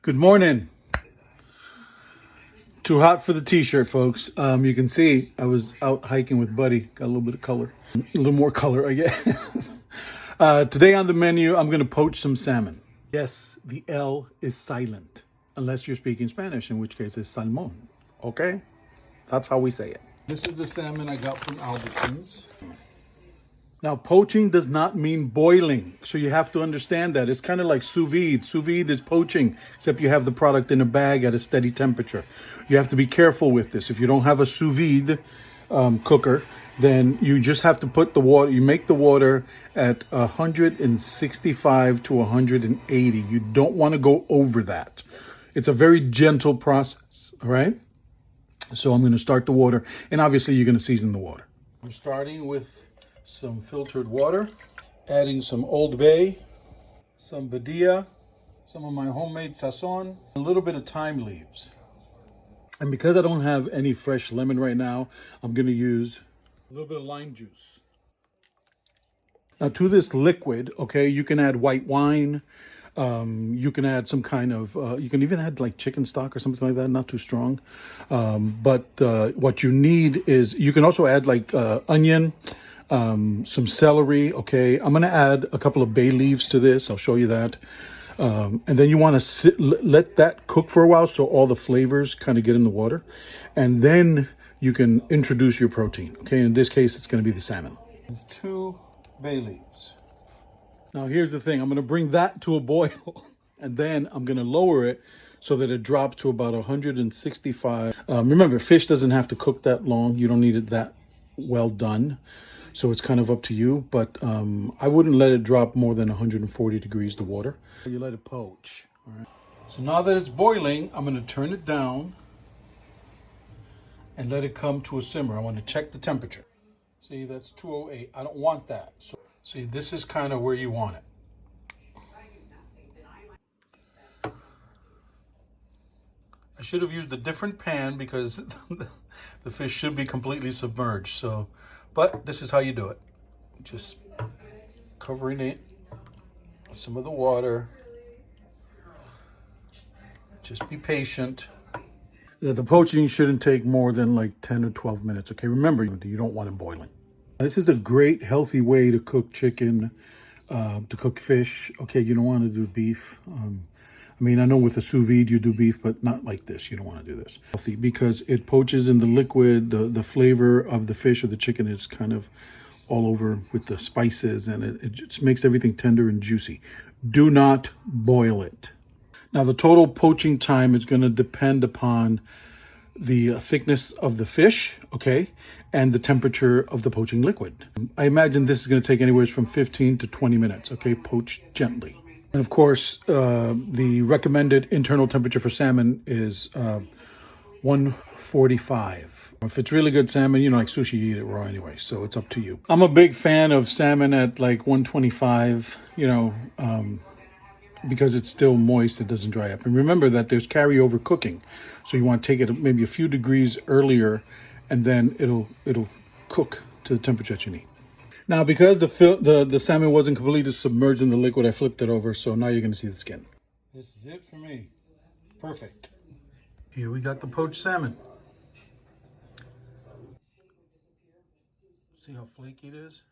Good morning. Too hot for the t-shirt, folks. You can see I was out hiking with Buddy. Got a little bit of color. A little more color, I guess. Today on the menu, I'm going to poach some salmon. Yes, the L is silent. Unless you're speaking Spanish, in which case it's salmon. Okay? That's how we say it. This is the salmon I got from Albertsons. Now, poaching does not mean boiling, so you have to understand that. It's kind of like sous vide. Sous vide is poaching, except you have the product in a bag at a steady temperature. You have to be careful with this. If you don't have a sous vide cooker, then you just have to put the water, you make the water at 165 to 180. You don't want to go over that. It's a very gentle process, all right? So I'm going to start the water, and obviously you're going to season the water. I'm starting with some filtered water, adding some Old Bay, some BADIA, some of my homemade Sazon, a little bit of thyme leaves. And because I don't have any fresh lemon right now, I'm going to use a little bit of lime juice. Now to this liquid, okay, you can add white wine, you can add some kind of, you can even add like chicken stock or something like that, not too strong. But what you need is, you can also add like onion, some celery. Okay, I'm going to add a couple of bay leaves to this. I'll show you that. And then you want to let that cook for a while so all the flavors kind of get in the water. And then you can introduce your protein. Okay, in this case, it's going to be the salmon. 2 bay leaves. Now, here's the thing. I'm going to bring that to a boil, and then I'm going to lower it so that it drops to about 165. Remember, fish doesn't have to cook that long. You don't need it that well done. So it's kind of up to you, but I wouldn't let it drop more than 140 degrees, the water. You let it poach, all right? So now that it's boiling, I'm gonna turn it down and let it come to a simmer. I want to check the temperature. See, that's 208. I don't want that. So see, this is kind of where you want it. I should have used a different pan because the fish should be completely submerged. So, but this is how you do it. Just covering it with some of the water. Just be patient. The poaching shouldn't take more than like 10 or 12 minutes. Okay, remember, you don't want it boiling. This is a great healthy way to cook chicken, to cook fish. Okay, you don't want to do beef. I mean, I know with a sous vide you do beef, but not like this. You don't want to do this. Healthy because it poaches in the liquid. The flavor of the fish or the chicken is kind of all over with the spices, and it just makes everything tender and juicy. Do not boil it. Now, the total poaching time is going to depend upon the thickness of the fish, okay, and the temperature of the poaching liquid. I imagine this is going to take anywhere from 15 to 20 minutes, okay, poach gently. And of course, the recommended internal temperature for salmon is 145. If it's really good salmon, you know, like sushi, you eat it raw anyway, so it's up to you. I'm a big fan of salmon at like 125, you know, because it's still moist, it doesn't dry up. And remember that there's carryover cooking, so you want to take it maybe a few degrees earlier, and then it'll cook to the temperature that you need. Now, because the salmon wasn't completely submerged in the liquid, I flipped it over, so now you're going to see the skin. This is it for me. Perfect. Here we got the poached salmon. See how flaky it is?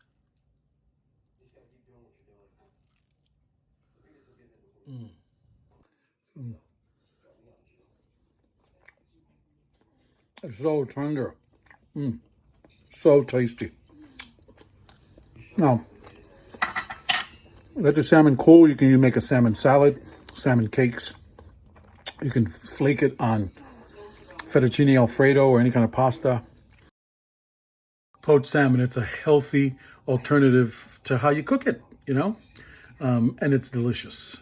It's so tender. So tasty. Now, let the salmon cool. You can make a salmon salad, salmon cakes. You can flake it on fettuccine alfredo or any kind of pasta. Poached salmon, it's a healthy alternative to how you cook it, you know? And it's delicious.